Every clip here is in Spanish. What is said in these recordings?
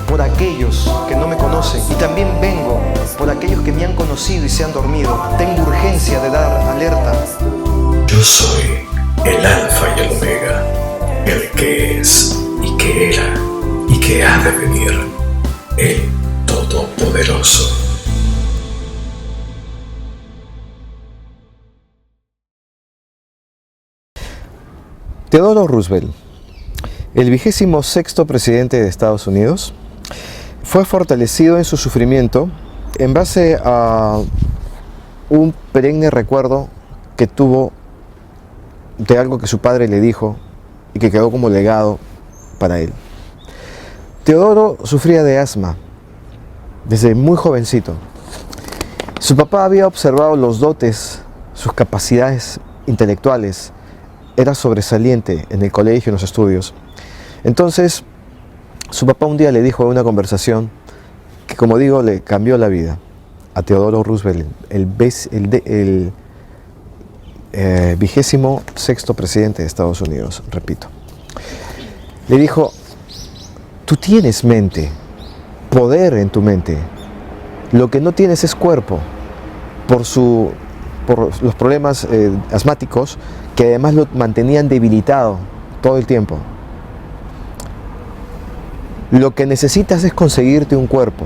por aquellos que no me conocen y también vengo por aquellos que me han conocido y se han dormido. Tengo urgencia de dar alerta. Yo soy el Alfa y el Omega, el que es y que era y que ha de venir, el Todopoderoso. Theodore Roosevelt, el 26º presidente de Estados Unidos, fue fortalecido en su sufrimiento en base a un perenne recuerdo que tuvo de algo que su padre le dijo y que quedó como legado para él. Teodoro sufría de asma desde muy jovencito. Su papá había observado los dotes, sus capacidades intelectuales. Era sobresaliente en el colegio, en los estudios. Entonces, su papá un día le dijo en una conversación que, como digo, le cambió la vida a Theodore Roosevelt, el 26º presidente de Estados Unidos, repito. Le dijo: tú tienes mente, poder en tu mente. Lo que no tienes es cuerpo, por los problemas asmáticos que además lo mantenían debilitado todo el tiempo. Lo que necesitas es conseguirte un cuerpo.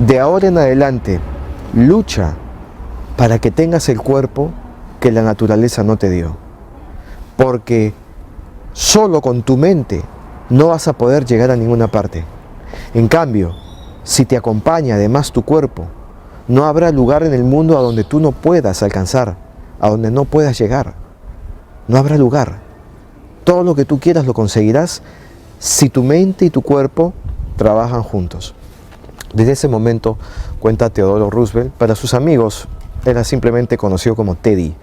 De ahora en adelante, lucha para que tengas el cuerpo que la naturaleza no te dio. Porque solo con tu mente no vas a poder llegar a ninguna parte. En cambio, si te acompaña además tu cuerpo, no habrá lugar en el mundo a donde tú no puedas alcanzar, a donde no puedas llegar. No habrá lugar. Todo lo que tú quieras lo conseguirás si tu mente y tu cuerpo trabajan juntos. Desde ese momento, cuenta Theodore Roosevelt, para sus amigos era simplemente conocido como Teddy.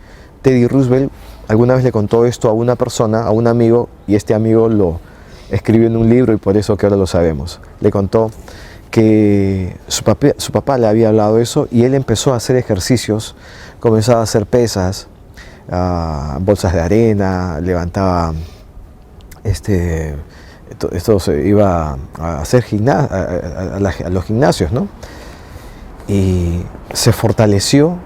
Teddy Roosevelt alguna vez le contó esto a una persona, a un amigo, y este amigo lo escribió en un libro y por eso que ahora lo sabemos. Le contó que su papá le había hablado eso y él empezó a hacer ejercicios, comenzaba a hacer pesas, bolsas de arena, levantaba esto se iba a hacer a los gimnasios, ¿no? Y se fortaleció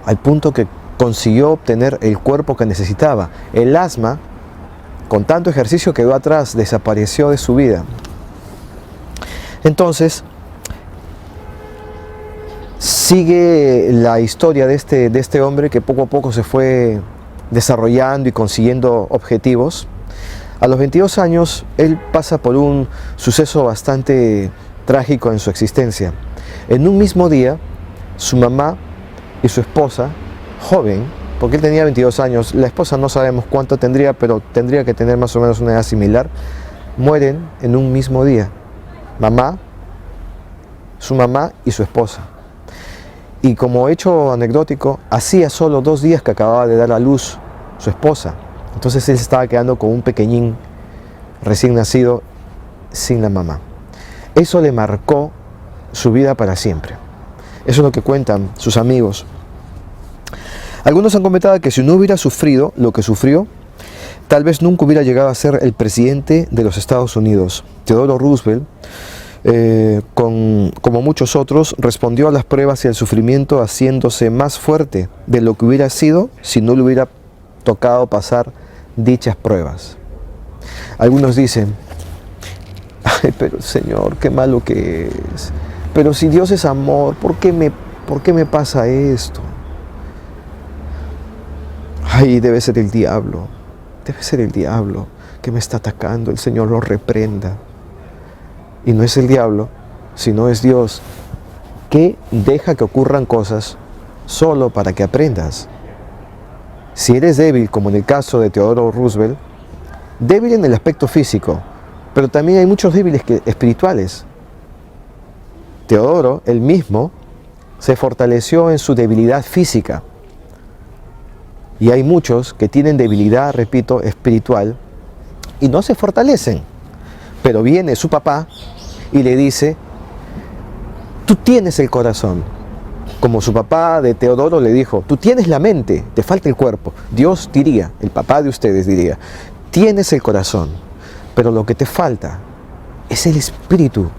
al punto que consiguió obtener el cuerpo que necesitaba. El asma, con tanto ejercicio, quedó atrás, desapareció de su vida. Entonces, sigue la historia de este hombre que poco a poco se fue desarrollando y consiguiendo objetivos. A los 22 años, él pasa por un suceso bastante trágico en su existencia. En un mismo día, su mamá y su esposa, joven, porque él tenía 22 años, la esposa no sabemos cuánto tendría, pero tendría que tener más o menos una edad similar, mueren en un mismo día. Su mamá y su esposa. Y como hecho anecdótico, hacía solo 2 días que acababa de dar a luz su esposa. Entonces él se estaba quedando con un pequeñín recién nacido sin la mamá. Eso le marcó su vida para siempre. Eso es lo que cuentan sus amigos. Algunos han comentado que si no hubiera sufrido lo que sufrió, tal vez nunca hubiera llegado a ser el presidente de los Estados Unidos. Theodore Roosevelt, como muchos otros, respondió a las pruebas y al sufrimiento haciéndose más fuerte de lo que hubiera sido si no le hubiera tocado pasar dichas pruebas. Algunos dicen: ay, pero Señor, qué malo que es. Pero si Dios es amor, ¿por qué me pasa esto? Ay, debe ser el diablo que me está atacando, el Señor lo reprenda. Y no es el diablo, sino es Dios, que deja que ocurran cosas solo para que aprendas. Si eres débil, como en el caso de Theodore Roosevelt, débil en el aspecto físico, pero también hay muchos débiles espirituales. Teodoro, él mismo, se fortaleció en su debilidad física. Y hay muchos que tienen debilidad, repito, espiritual, y no se fortalecen. Pero viene su papá y le dice, tú tienes el corazón. Como su papá de Teodoro le dijo, tú tienes la mente, te falta el cuerpo. Dios diría, el papá de ustedes diría, tienes el corazón, pero lo que te falta es el espíritu.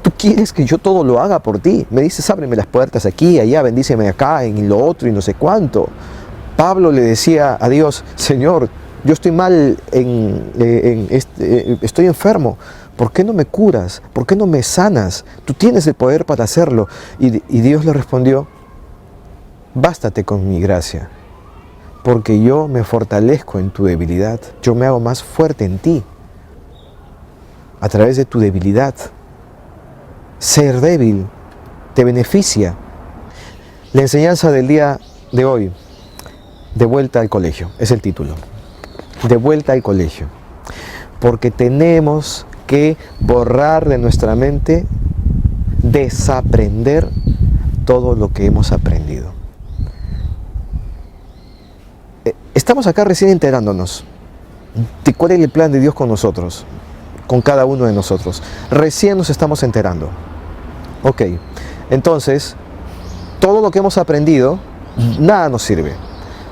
Tú quieres que yo todo lo haga por ti. Me dices, ábreme las puertas aquí, allá, bendíceme acá, en lo otro y no sé cuánto. Pablo le decía a Dios, Señor, yo estoy mal, estoy enfermo. ¿Por qué no me curas? ¿Por qué no me sanas? Tú tienes el poder para hacerlo. Y Dios le respondió, bástate con mi gracia, porque yo me fortalezco en tu debilidad. Yo me hago más fuerte en ti, a través de tu debilidad. Ser débil te beneficia. La enseñanza del día de hoy, de vuelta al colegio, es el título. De vuelta al colegio. Porque tenemos que borrar de nuestra mente, desaprender todo lo que hemos aprendido. Estamos acá recién enterándonos de cuál es el plan de Dios con nosotros, con cada uno de nosotros. Recién nos estamos enterando. Ok, entonces, todo lo que hemos aprendido, nada nos sirve.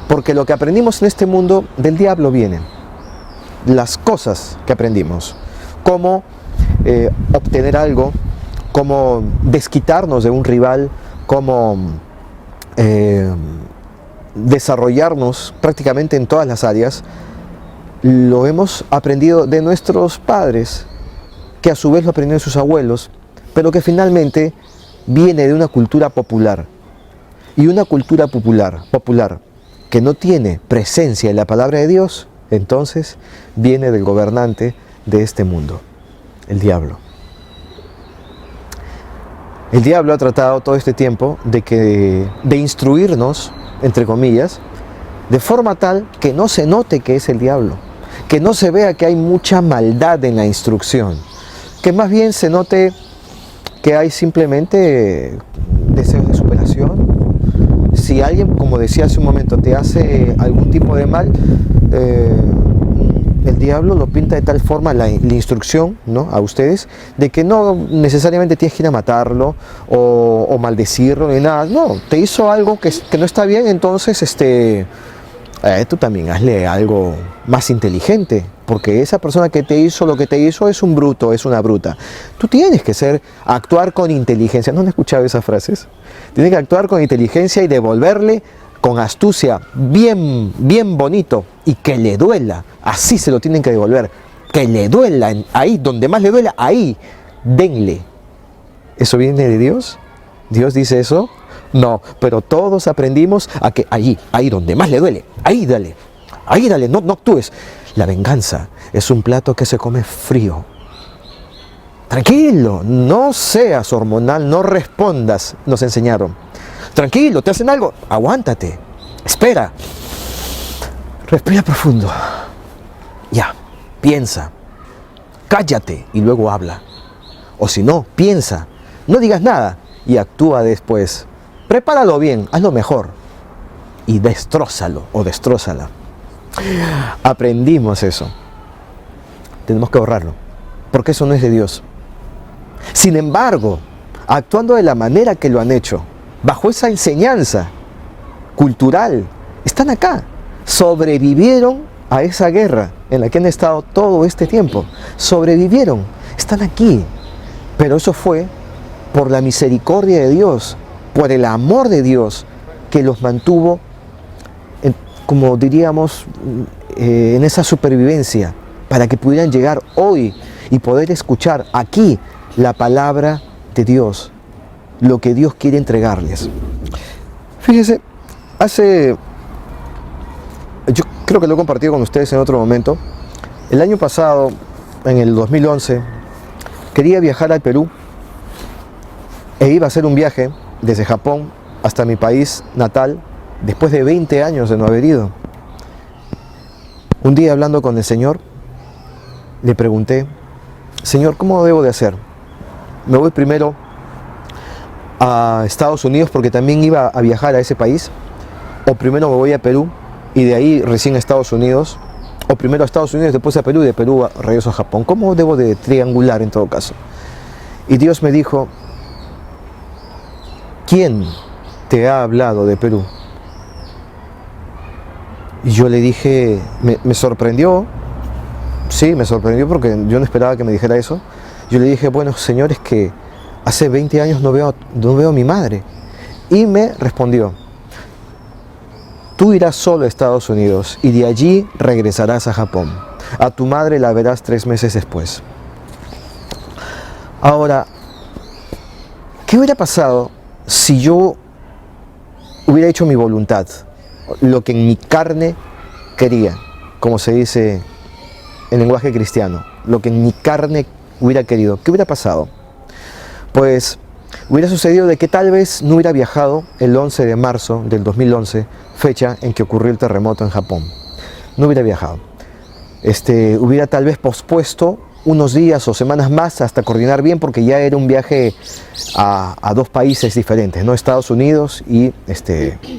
Porque lo que aprendimos en este mundo del diablo viene. Las cosas que aprendimos. Cómo obtener algo, cómo desquitarnos de un rival, cómo desarrollarnos prácticamente en todas las áreas, lo hemos aprendido de nuestros padres, que a su vez lo aprendieron de sus abuelos, pero que finalmente viene de una cultura popular. Y una cultura popular que no tiene presencia en la palabra de Dios, entonces viene del gobernante de este mundo, el diablo. El diablo ha tratado todo este tiempo de instruirnos, entre comillas, de forma tal que no se note que es el diablo, que no se vea que hay mucha maldad en la instrucción, que más bien se note que hay simplemente deseos de superación. Si alguien, como decía hace un momento, te hace algún tipo de mal, el diablo lo pinta de tal forma la instrucción, ¿no?, a ustedes, de que no necesariamente tienes que ir a matarlo o maldecirlo ni nada. No, te hizo algo que no está bien, entonces tú también hazle algo más inteligente, porque esa persona que te hizo lo que te hizo es un bruto, es una bruta. Tú tienes que actuar con inteligencia. ¿No han escuchado esas frases? Tienes que actuar con inteligencia y devolverle con astucia, bien bonito, y que le duela. Así se lo tienen que devolver. Que le duela, ahí donde más le duela, ahí, denle. ¿Eso viene de Dios? ¿Dios dice eso? No, pero todos aprendimos a que ahí donde más le duele, ahí dale, no actúes. La venganza es un plato que se come frío. Tranquilo, no seas hormonal, no respondas, nos enseñaron. Tranquilo, te hacen algo, aguántate, espera, respira profundo, ya, piensa, cállate y luego habla. O si no, piensa, no digas nada y actúa después. Prepáralo bien, hazlo mejor y destrózalo o destrózala. Aprendimos eso. Tenemos que ahorrarlo, porque eso no es de Dios. Sin embargo, actuando de la manera que lo han hecho, bajo esa enseñanza cultural, están acá. Sobrevivieron a esa guerra en la que han estado todo este tiempo. Sobrevivieron, están aquí. Pero eso fue por la misericordia de Dios, por el amor de Dios, que los mantuvo, como diríamos, en esa supervivencia, para que pudieran llegar hoy y poder escuchar aquí la palabra de Dios, lo que Dios quiere entregarles. Fíjese, yo creo que lo he compartido con ustedes en otro momento. El año pasado, en el 2011, quería viajar al Perú e iba a hacer un viaje desde Japón hasta mi país natal, después de 20 años de no haber ido. Un día, hablando con el Señor, le pregunté: Señor, ¿cómo debo de hacer? ¿Me voy primero a Estados Unidos porque también iba a viajar a ese país? ¿O primero me voy a Perú y de ahí recién a Estados Unidos? O primero a Estados Unidos, después a Perú, y de Perú regreso a Japón. ¿Cómo debo de triangular en todo caso? Y Dios me dijo, ¿quién te ha hablado de Perú? Y yo le dije, me sorprendió, sí, me sorprendió porque yo no esperaba que me dijera eso. Yo le dije, bueno, Señor, es que hace 20 años no veo a mi madre. Y me respondió, tú irás solo a Estados Unidos y de allí regresarás a Japón. A tu madre la verás 3 meses después. Ahora, ¿qué hubiera pasado si yo hubiera hecho mi voluntad? Lo que en mi carne quería, como se dice en lenguaje cristiano, lo que en mi carne hubiera querido. ¿Qué hubiera pasado? Pues hubiera sucedido de que tal vez no hubiera viajado el 11 de marzo del 2011, fecha en que ocurrió el terremoto en Japón. No hubiera viajado. Hubiera tal vez pospuesto unos días o semanas más hasta coordinar bien, porque ya era un viaje a 2 países diferentes, ¿no? Estados Unidos y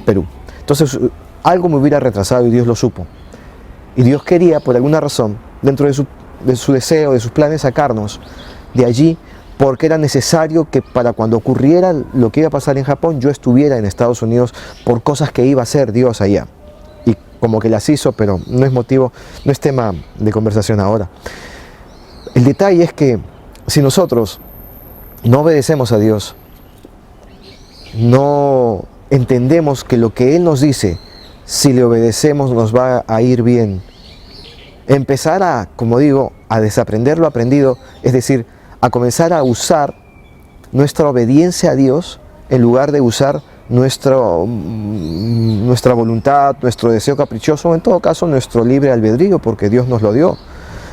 Perú. Entonces algo me hubiera retrasado y Dios lo supo. Y Dios quería, por alguna razón, dentro de su deseo, de sus planes, sacarnos de allí, porque era necesario que para cuando ocurriera lo que iba a pasar en Japón, yo estuviera en Estados Unidos por cosas que iba a hacer Dios allá. Y como que las hizo, pero no es motivo, no es tema de conversación ahora. El detalle es que si nosotros no obedecemos a Dios, no entendemos que lo que Él nos dice, si le obedecemos nos va a ir bien. Empezar a, como digo, a desaprender lo aprendido, es decir, a comenzar a usar nuestra obediencia a Dios en lugar de usar nuestra voluntad, nuestro deseo caprichoso, o en todo caso nuestro libre albedrío, porque Dios nos lo dio.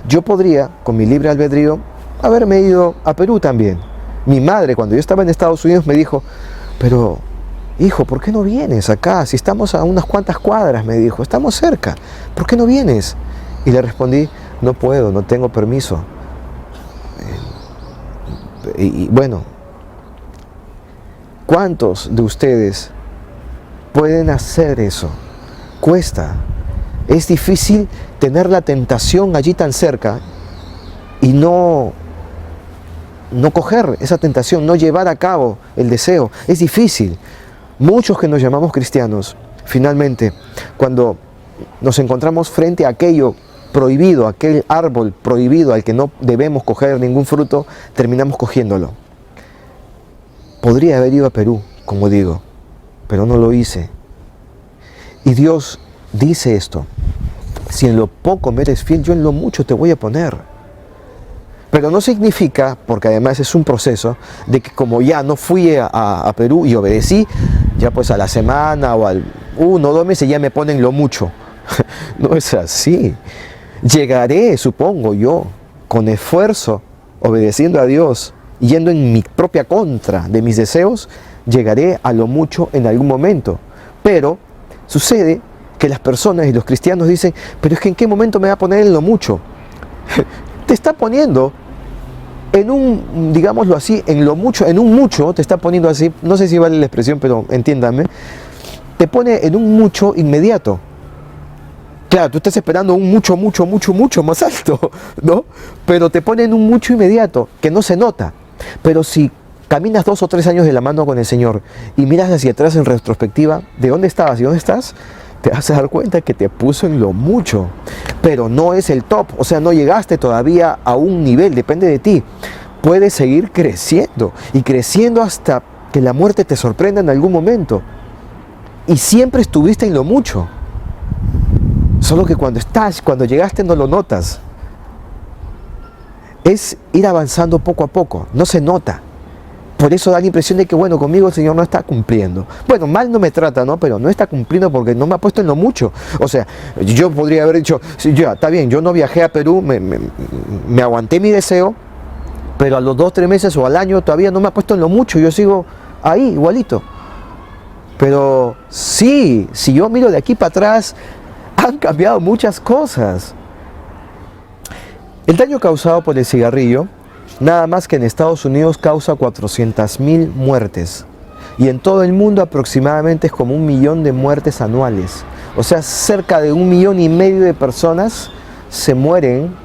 Yo podría, con mi libre albedrío, haberme ido a Perú también. Mi madre, cuando yo estaba en Estados Unidos, me dijo, pero hijo, ¿por qué no vienes acá? Si estamos a unas cuantas cuadras, me dijo, estamos cerca, ¿por qué no vienes? Y le respondí, no puedo, no tengo permiso. Y bueno, ¿cuántos de ustedes pueden hacer eso? Cuesta. Es difícil tener la tentación allí tan cerca y no coger esa tentación, no llevar a cabo el deseo. Es difícil. Muchos que nos llamamos cristianos, finalmente, cuando nos encontramos frente a aquello prohibido, aquel árbol prohibido al que no debemos coger ningún fruto, terminamos cogiéndolo. Podría haber ido a Perú, como digo, pero no lo hice. Y Dios dice esto, si en lo poco me eres fiel, yo en lo mucho te voy a poner. Pero no significa, porque además es un proceso, de que como ya no fui a Perú y obedecí, ya pues a la semana o al 1 o 2 meses ya me ponen lo mucho. No es así. Llegaré, supongo yo, con esfuerzo, obedeciendo a Dios, yendo en mi propia contra de mis deseos, llegaré a lo mucho en algún momento. Pero sucede que las personas y los cristianos dicen, pero es que ¿en qué momento me va a poner en lo mucho? Te está poniendo en un, digámoslo así, en lo mucho, en un mucho, te está poniendo así, no sé si vale la expresión, pero entiéndanme, te pone en un mucho inmediato. Claro, tú estás esperando un mucho más alto, ¿no? Pero te pone en un mucho inmediato, que no se nota. Pero si caminas 2 o 3 años de la mano con el Señor y miras hacia atrás en retrospectiva, ¿de dónde estabas y dónde estás? Te vas a dar cuenta que te puso en lo mucho, pero no es el top, o sea, no llegaste todavía a un nivel, depende de ti. Puedes seguir creciendo y creciendo hasta que la muerte te sorprenda en algún momento. Y siempre estuviste en lo mucho. Solo que cuando llegaste no lo notas. Es ir avanzando poco a poco, no se nota. Por eso da la impresión de que, bueno, conmigo el Señor no está cumpliendo. Bueno, mal no me trata, ¿no? Pero no está cumpliendo porque no me ha puesto en lo mucho. O sea, yo podría haber dicho, sí, ya, está bien, yo no viajé a Perú, me aguanté mi deseo, pero a los 2 o 3 meses o al año todavía no me ha puesto en lo mucho, yo sigo ahí, igualito. Pero sí, si yo miro de aquí para atrás, han cambiado muchas cosas. El daño causado por el cigarrillo, nada más que en Estados Unidos causa 400.000 muertes. Y en todo el mundo aproximadamente es como 1 millón de muertes anuales. O sea, cerca de 1,5 millones de personas se mueren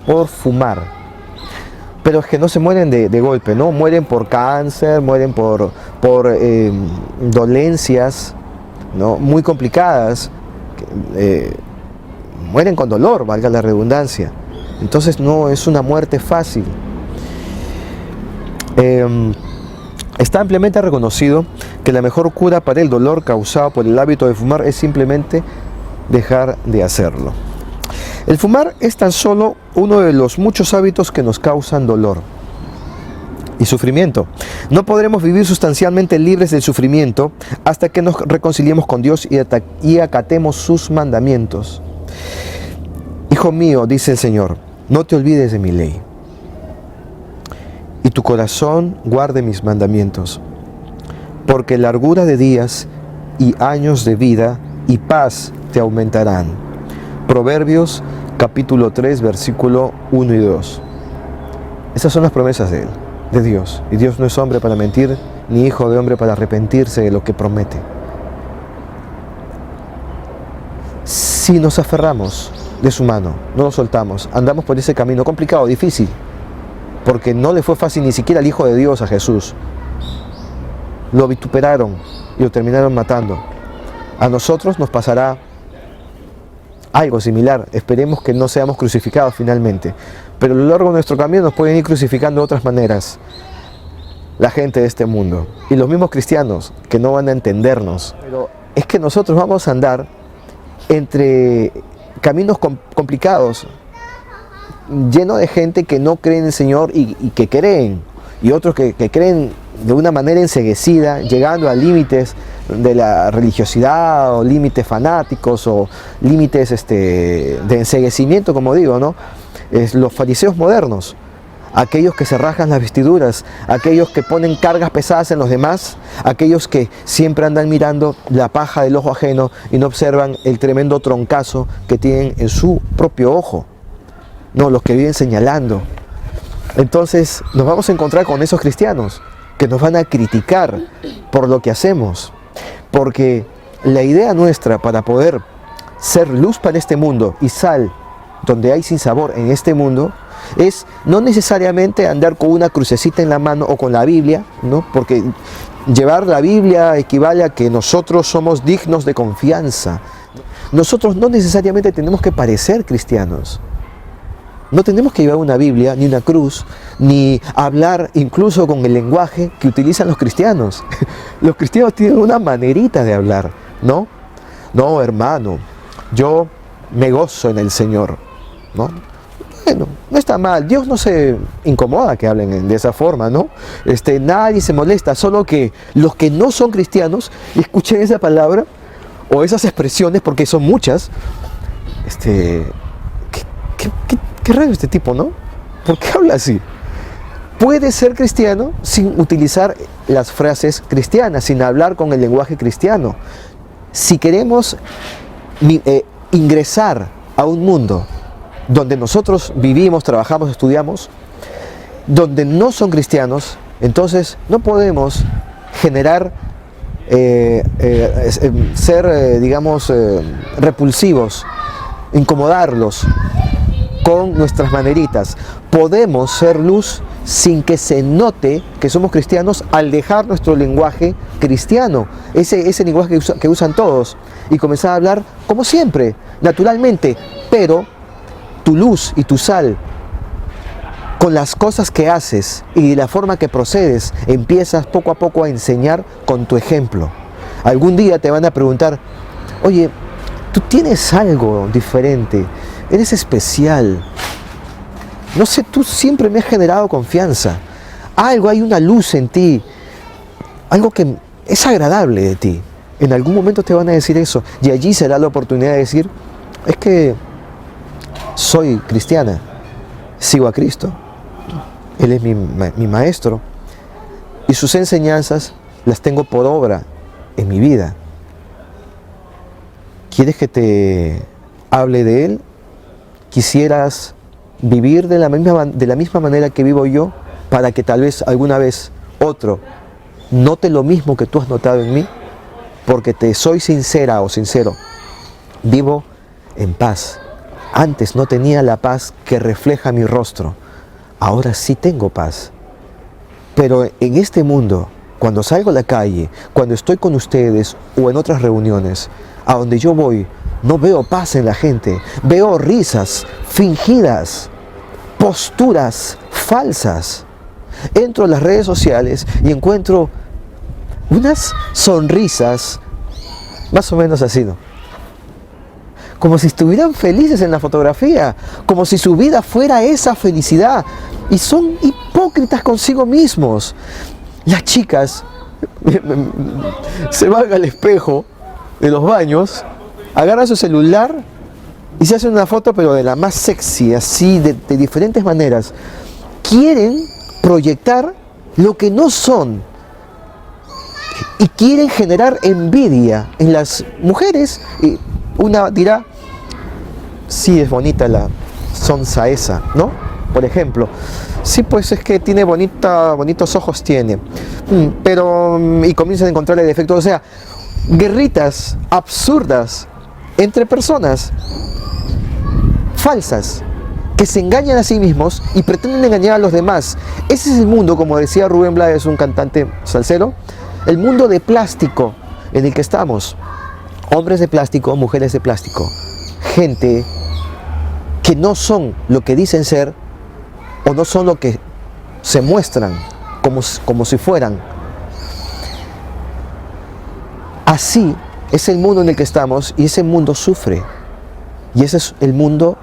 por fumar. Pero es que no se mueren de golpe, ¿no? Mueren por cáncer, mueren por dolencias, ¿no? Muy complicadas. Mueren con dolor, valga la redundancia. Entonces no es una muerte fácil. Está ampliamente reconocido que la mejor cura para el dolor causado por el hábito de fumar es simplemente dejar de hacerlo. El fumar es tan solo uno de los muchos hábitos que nos causan dolor y sufrimiento. No podremos vivir sustancialmente libres del sufrimiento hasta que nos reconciliemos con Dios y acatemos sus mandamientos. Hijo mío, dice el Señor, no te olvides de mi ley, y tu corazón guarde mis mandamientos, porque largura de días y años de vida y paz te aumentarán. Proverbios capítulo 3, versículo 1 y 2. Esas son las promesas de Él, de Dios. Y Dios no es hombre para mentir, ni hijo de hombre para arrepentirse de lo que promete. Si nos aferramos de su mano, no lo soltamos, andamos por ese camino complicado, difícil, porque no le fue fácil ni siquiera al Hijo de Dios, a Jesús. Lo vituperaron y lo terminaron matando. A nosotros nos pasará algo similar. Esperemos que no seamos crucificados finalmente, pero a lo largo de nuestro camino nos pueden ir crucificando de otras maneras la gente de este mundo y los mismos cristianos que no van a entendernos. Pero es que nosotros vamos a andar entre caminos complicados, lleno de gente que no cree en el Señor y que creen, y otros que creen de una manera enceguecida, llegando a límites de la religiosidad, o límites fanáticos, o límites de enceguecimiento, como digo, ¿no? Los fariseos modernos, aquellos que se rajan las vestiduras, aquellos que ponen cargas pesadas en los demás, aquellos que siempre andan mirando la paja del ojo ajeno y no observan el tremendo troncazo que tienen en su propio ojo. No, los que viven señalando. Entonces nos vamos a encontrar con esos cristianos que nos van a criticar por lo que hacemos, porque la idea nuestra para poder ser luz para este mundo y sal donde hay sinsabor en este mundo es no necesariamente andar con una crucecita en la mano o con la Biblia, ¿no? Porque llevar la Biblia equivale a que nosotros somos dignos de confianza. Nosotros no necesariamente tenemos que parecer cristianos. No tenemos que llevar una Biblia, ni una cruz, ni hablar incluso con el lenguaje que utilizan los cristianos. Los cristianos tienen una manerita de hablar, ¿no? No, hermano, yo me gozo en el Señor, ¿no? Bueno, no está mal, Dios no se incomoda que hablen de esa forma, ¿no? Nadie se molesta, solo que los que no son cristianos escuchen esa palabra o esas expresiones, porque son muchas. ¿Qué raro este tipo, ¿no? ¿Por qué habla así? Puede ser cristiano sin utilizar las frases cristianas, sin hablar con el lenguaje cristiano. Si queremos ingresar a un mundo donde nosotros vivimos, trabajamos, estudiamos, donde no son cristianos, entonces no podemos generar, digamos, repulsivos, incomodarlos con nuestras maneritas. Podemos ser luz sin que se note que somos cristianos al dejar nuestro lenguaje cristiano, ese lenguaje que usan todos, y comenzar a hablar como siempre, naturalmente, pero tu luz y tu sal, con las cosas que haces y la forma que procedes, empiezas poco a poco a enseñar con tu ejemplo. Algún día te van a preguntar, oye, tú tienes algo diferente, eres especial, no sé, tú siempre me has generado confianza, hay una luz en ti, algo que es agradable de ti. En algún momento te van a decir eso, y allí será la oportunidad de decir, es que soy cristiana, sigo a Cristo, Él es mi maestro, y sus enseñanzas las tengo por obra en mi vida. ¿Quieres que te hable de Él? ¿Quisieras vivir de la misma manera que vivo yo, para que tal vez alguna vez otro note lo mismo que tú has notado en mí? Porque te soy sincera o sincero, vivo en paz, Antes no tenía la paz que refleja mi rostro. Ahora sí tengo paz. Pero en este mundo, cuando salgo a la calle, cuando estoy con ustedes o en otras reuniones, a donde yo voy, no veo paz en la gente. Veo risas fingidas, posturas falsas. Entro a las redes sociales y encuentro unas sonrisas más o menos así, ¿no? Como si estuvieran felices en la fotografía, como si su vida fuera esa felicidad. Y son hipócritas consigo mismos. Las chicas se van al espejo de los baños, agarran su celular y se hacen una foto, pero de la más sexy, así, de diferentes maneras. Quieren proyectar lo que no son y quieren generar envidia en las mujeres. Y una dirá, sí, es bonita la sonza esa, ¿no? Por ejemplo, sí, pues es que tiene bonitos ojos tiene, pero, y comienzan a encontrarle defectos, o sea, guerritas absurdas entre personas falsas que se engañan a sí mismos y pretenden engañar a los demás. Ese es el mundo, como decía Rubén Blades, un cantante salsero, el mundo de plástico en el que estamos. Hombres de plástico, mujeres de plástico, gente que no son lo que dicen ser o no son lo que se muestran como si fueran. Así es el mundo en el que estamos, y ese mundo sufre, y ese es el mundo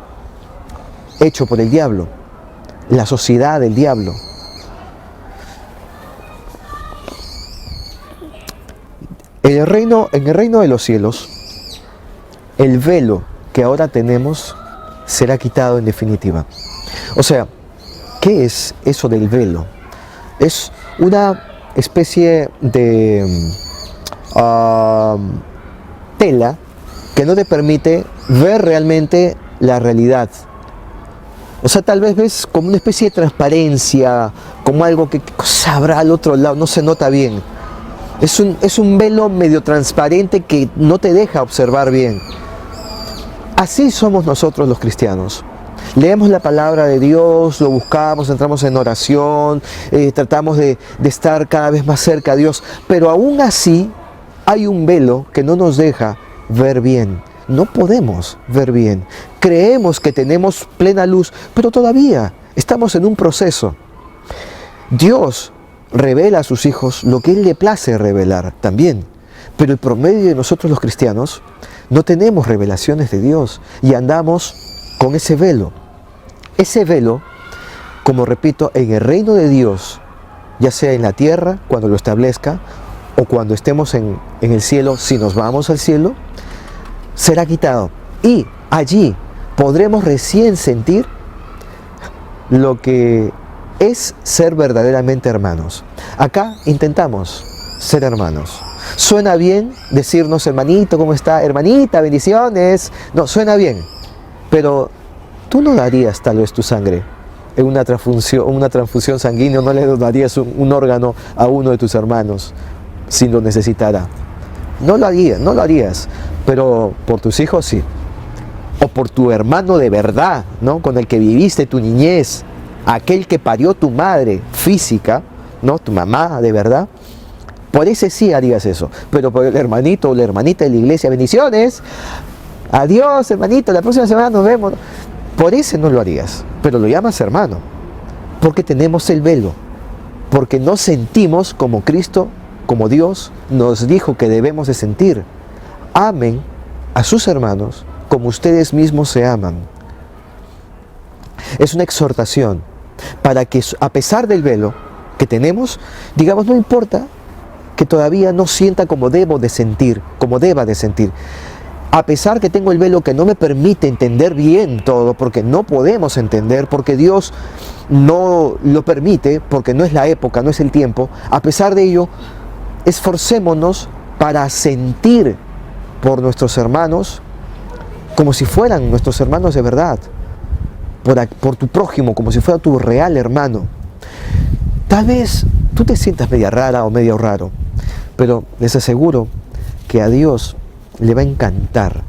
hecho por el diablo, la sociedad del diablo. En el reino de los cielos, el velo que ahora tenemos será quitado en definitiva. O sea, ¿qué es eso del velo? Es una especie de tela que no te permite ver realmente la realidad. O sea, tal vez ves como una especie de transparencia, como algo que sabrá al otro lado, no se nota bien. Es un velo medio transparente que no te deja observar bien. Así somos nosotros los cristianos. Leemos la palabra de Dios, lo buscamos, entramos en oración, tratamos de estar cada vez más cerca a Dios, pero aún así hay un velo que no nos deja ver bien. No podemos ver bien. Creemos que tenemos plena luz, pero todavía estamos en un proceso. Dios revela a sus hijos lo que Él le place revelar también, pero el promedio de nosotros los cristianos no tenemos revelaciones de Dios y andamos con ese velo. Ese velo, como repito, en el reino de Dios, ya sea en la tierra, cuando lo establezca, o cuando estemos en el cielo, si nos vamos al cielo, será quitado. Y allí podremos recién sentir lo que es ser verdaderamente hermanos. Acá intentamos ser hermanos. Suena bien decirnos, hermanito, ¿cómo está? Hermanita, bendiciones. No, suena bien, pero tú no darías tal vez tu sangre en una transfusión sanguínea, no le darías un órgano a uno de tus hermanos si lo necesitara. No lo harías, pero por tus hijos sí. O por tu hermano de verdad, ¿no? Con el que viviste tu niñez, aquel que parió tu madre física, ¿no? Tu mamá de verdad. Por ese sí harías eso, pero por el hermanito o la hermanita de la iglesia, bendiciones, adiós hermanito, la próxima semana nos vemos. Por ese no lo harías, pero lo llamas hermano, porque tenemos el velo, porque no sentimos como Cristo, como Dios nos dijo que debemos de sentir. Amen a sus hermanos como ustedes mismos se aman. Es una exhortación para que, a pesar del velo que tenemos, digamos, no importa que todavía no sienta como debo de sentir, como deba de sentir. A pesar que tengo el velo que no me permite entender bien todo, porque no podemos entender, porque Dios no lo permite, porque no es la época, no es el tiempo, a pesar de ello, esforcémonos para sentir por nuestros hermanos como si fueran nuestros hermanos de verdad, por tu prójimo, como si fuera tu real hermano. Tal vez tú te sientas media rara o medio raro, pero les aseguro que a Dios le va a encantar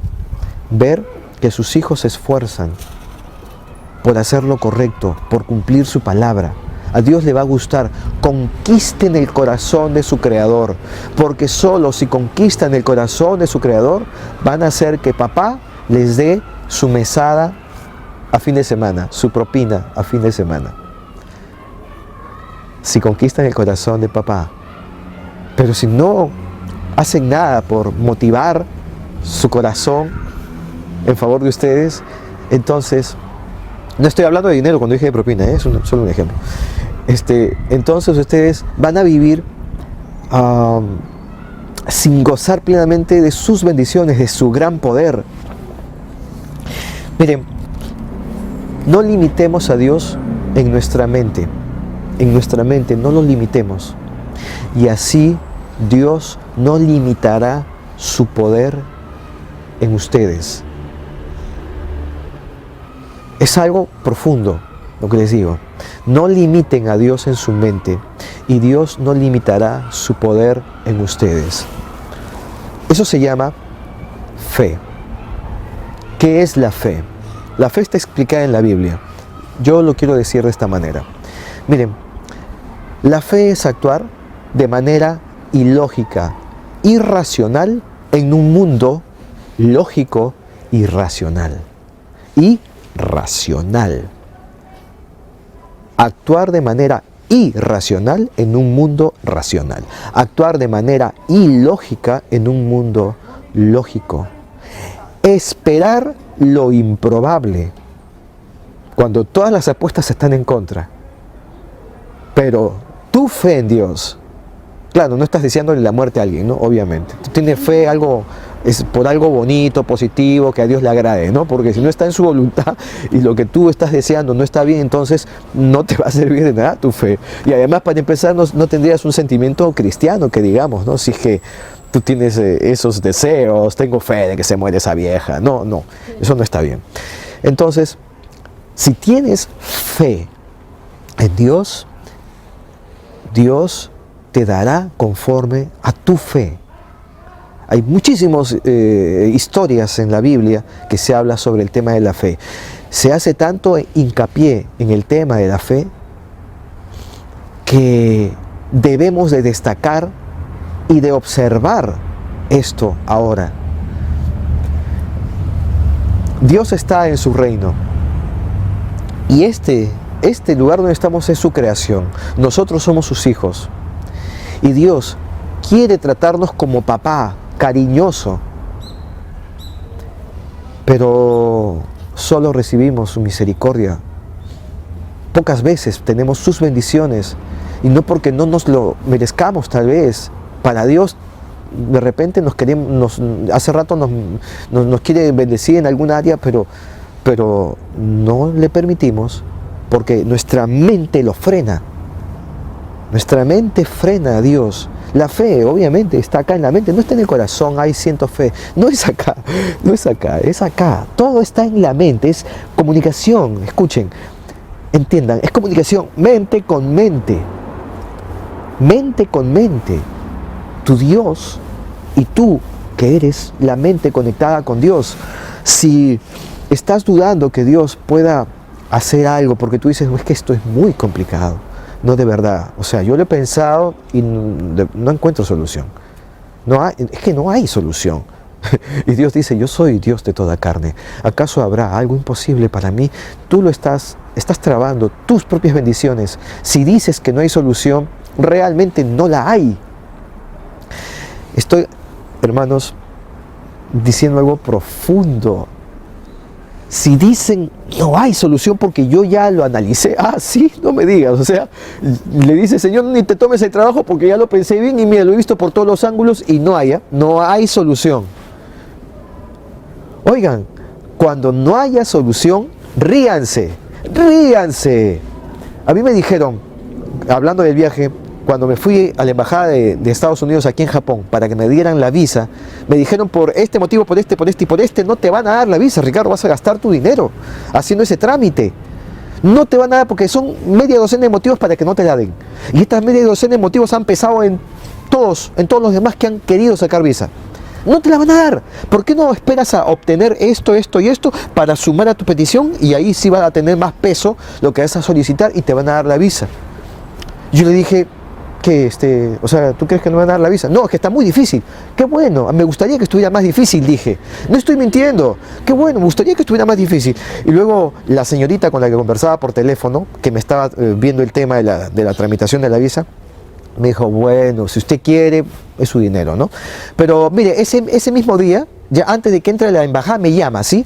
ver que sus hijos se esfuerzan por hacer lo correcto, por cumplir su palabra, a Dios le va a gustar. Conquisten el corazón de su Creador, porque solo si conquistan el corazón de su Creador, van a hacer que papá les dé su mesada a fin de semana, su propina a fin de semana. Si conquistan el corazón de papá. Pero si no hacen nada por motivar su corazón en favor de ustedes, entonces, no estoy hablando de dinero cuando dije de propina, es solo un ejemplo. Entonces ustedes van a vivir sin gozar plenamente de sus bendiciones, de su gran poder. Miren, no limitemos a Dios en nuestra mente. En nuestra mente no lo limitemos. Y así Dios no limitará su poder en ustedes. Es algo profundo lo que les digo. No limiten a Dios en su mente y Dios no limitará su poder en ustedes. Eso se llama fe. ¿Qué es la fe? La fe está explicada en la Biblia. Yo lo quiero decir de esta manera. Miren, la fe es actuar de manera ilógica, irracional en un mundo lógico y racional. Irracional. Actuar de manera irracional en un mundo racional. Actuar de manera ilógica en un mundo lógico. Esperar lo improbable cuando todas las apuestas están en contra. Pero tu fe en Dios, claro, no estás deseándole la muerte a alguien, ¿no? Obviamente. Tú tienes fe es por algo bonito, positivo, que a Dios le agrade, ¿no? Porque si no está en su voluntad y lo que tú estás deseando no está bien, entonces no te va a servir de nada tu fe. Y además, para empezar, no tendrías un sentimiento cristiano, que digamos, ¿no? Si es que tú tienes esos deseos, tengo fe de que se muere esa vieja. No, eso no está bien. Entonces, si tienes fe en Dios, Dios te dará conforme a tu fe. Hay muchísimas historias en la Biblia que se habla sobre el tema de la fe. Se hace tanto hincapié en el tema de la fe que debemos de destacar y de observar esto ahora. Dios está en su reino y este lugar donde estamos es su creación. Nosotros somos sus hijos y Dios quiere tratarnos como papá, cariñoso, pero solo recibimos su misericordia. Pocas veces tenemos sus bendiciones y no porque no nos lo merezcamos tal vez. Para Dios de repente hace rato nos quiere bendecir en alguna área, pero no le permitimos porque nuestra mente lo frena. Nuestra mente frena a Dios. La fe obviamente está acá en la mente, no está en el corazón, ay, siento fe. No es acá, es acá. Todo está en la mente, es comunicación, escuchen, entiendan, es comunicación, mente con mente. Mente con mente. Tu Dios y tú, que eres la mente conectada con Dios. Si estás dudando que Dios pueda hacer algo porque tú dices, es que esto es muy complicado. No, de verdad, o sea, yo lo he pensado y no encuentro solución. Es que no hay solución. Y Dios dice, yo soy Dios de toda carne. ¿Acaso habrá algo imposible para mí? Tú estás trabando tus propias bendiciones. Si dices que no hay solución, realmente no la hay. Estoy, hermanos, diciendo algo profundo. Si dicen no hay solución porque yo ya lo analicé, sí, no me digas, o sea, le dice, Señor, ni te tomes el trabajo porque ya lo pensé bien y mira, lo he visto por todos los ángulos y no hay solución. Oigan, cuando no haya solución, ríanse. A mí me dijeron, hablando del viaje, cuando me fui a la embajada de Estados Unidos aquí en Japón para que me dieran la visa, me dijeron por este motivo, por este, no te van a dar la visa, Ricardo, vas a gastar tu dinero haciendo ese trámite. No te van a dar porque son media docena de motivos para que no te la den. Y estas media docena de motivos han pesado en todos los demás que han querido sacar visa. No te la van a dar. ¿Por qué no esperas a obtener esto, esto y esto para sumar a tu petición? Y ahí sí va a tener más peso lo que vas a solicitar y te van a dar la visa. Yo le dije que, o sea, ¿tú crees que no me van a dar la visa? No, es que está muy difícil. Qué bueno, me gustaría que estuviera más difícil, dije. No estoy mintiendo. Qué bueno, me gustaría que estuviera más difícil. Y luego la señorita con la que conversaba por teléfono, que me estaba viendo el tema de la tramitación de la visa, me dijo, bueno, si usted quiere, es su dinero, ¿no? Pero mire, ese mismo día, ya antes de que entre a la embajada, me llama, ¿sí?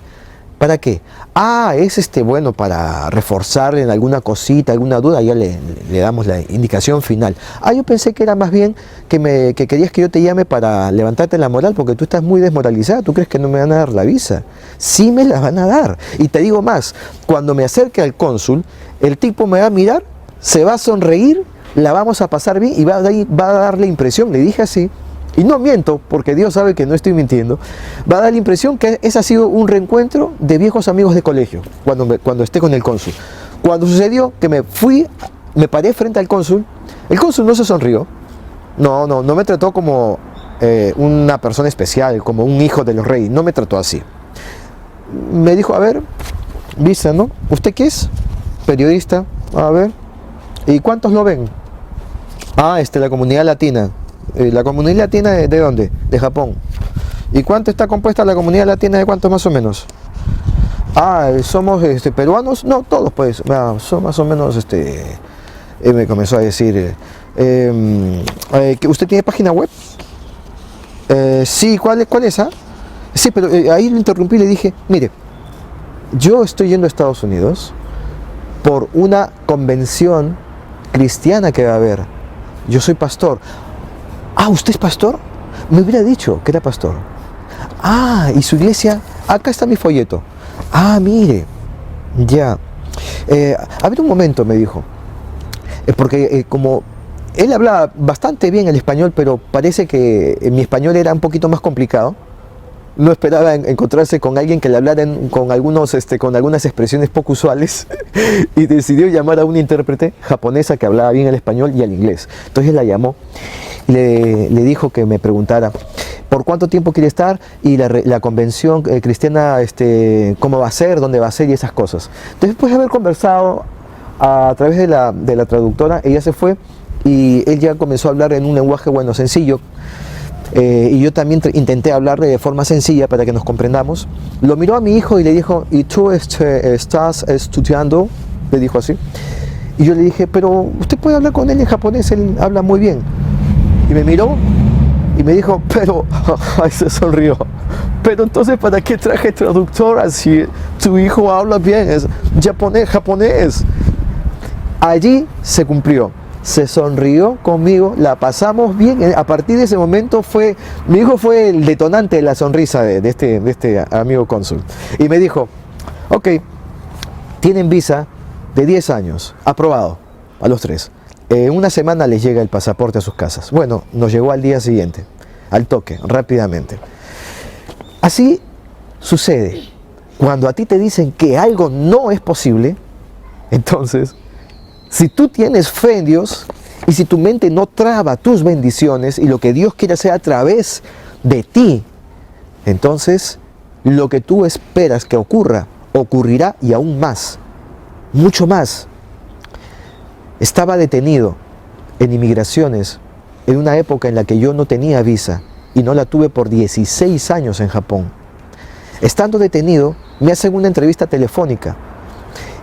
¿Para qué? Ah, es bueno, para reforzar en alguna cosita, alguna duda, ya le damos la indicación final. Ah, yo pensé que era más bien que querías que yo te llame para levantarte la moral, porque tú estás muy desmoralizada, ¿tú crees que no me van a dar la visa? Sí me la van a dar. Y te digo más, cuando me acerque al cónsul, el tipo me va a mirar, se va a sonreír, la vamos a pasar bien y va a dar la impresión, le dije así, y no miento, porque Dios sabe que no estoy mintiendo, va a dar la impresión que ese ha sido un reencuentro de viejos amigos de colegio, cuando esté con el cónsul. Cuando sucedió que me paré frente al cónsul, el cónsul no se sonrió, no me trató como una persona especial, como un hijo de los reyes, no me trató así. Me dijo, a ver, visa, ¿no? ¿Usted qué es? Periodista, a ver, ¿y cuántos lo ven? Ah, la comunidad latina. ¿La comunidad latina de dónde? De Japón. ¿Y cuánto está compuesta la comunidad latina? ¿De cuántos más o menos? Ah, ¿somos peruanos? No, todos pues. Son más o menos, me comenzó a decir, ¿usted tiene página web? Sí, ¿cuál es? Sí, pero ahí lo interrumpí y le dije, mire, yo estoy yendo a Estados Unidos por una convención cristiana que va a haber. Yo soy pastor. Ah, ¿usted es pastor? Me hubiera dicho que era pastor. Ah, ¿y su iglesia? Acá está mi folleto. Ah, mire, ya. A ver un momento, me dijo. Porque como él hablaba bastante bien el español, pero parece que mi español era un poquito más complicado. No esperaba encontrarse con alguien que le hablara con algunas expresiones poco usuales y decidió llamar a una intérprete japonesa que hablaba bien el español y el inglés. Entonces la llamó y le dijo que me preguntara por cuánto tiempo quiere estar y la convención cristiana, cómo va a ser, dónde va a ser y esas cosas. Entonces, después de haber conversado a través de la traductora, ella se fue y él ya comenzó a hablar en un lenguaje, bueno, sencillo. Y yo también intenté hablarle de forma sencilla para que nos comprendamos. Lo miró a mi hijo y le dijo, ¿y tú estás estudiando? Le dijo así. Y yo le dije, pero usted puede hablar con él en japonés, él habla muy bien. Y me miró y me dijo, pero, ay, se sonrió. Pero entonces, ¿para qué traje traductora si tu hijo habla bien? Es japonés. Allí se cumplió. Se sonrió conmigo, la pasamos bien. A partir de ese momento mi hijo fue el detonante de la sonrisa de este amigo cónsul. Y me dijo, ok, tienen visa de 10 años, aprobado a los 3. En una semana les llega el pasaporte a sus casas. Bueno, nos llegó al día siguiente, al toque, rápidamente. Así sucede. Cuando a ti te dicen que algo no es posible, entonces, si tú tienes fe en Dios y si tu mente no traba tus bendiciones y lo que Dios quiere hacer a través de ti, entonces lo que tú esperas que ocurra, ocurrirá y aún más, mucho más. Estaba detenido en inmigraciones en una época en la que yo no tenía visa y no la tuve por 16 años en Japón. Estando detenido, me hacen una entrevista telefónica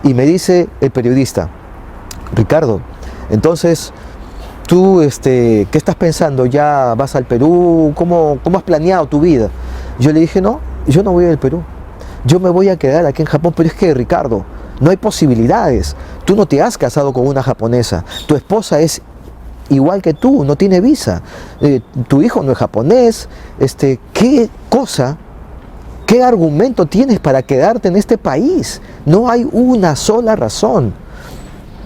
y me dice el periodista, Ricardo, entonces, tú, ¿qué estás pensando? ¿Ya vas al Perú? ¿Cómo has planeado tu vida? Yo le dije, no, yo no voy al Perú. Yo me voy a quedar aquí en Japón, pero es que, Ricardo, no hay posibilidades. Tú no te has casado con una japonesa. Tu esposa es igual que tú, no tiene visa. Tu hijo no es japonés. ¿Qué argumento tienes para quedarte en este país? No hay una sola razón.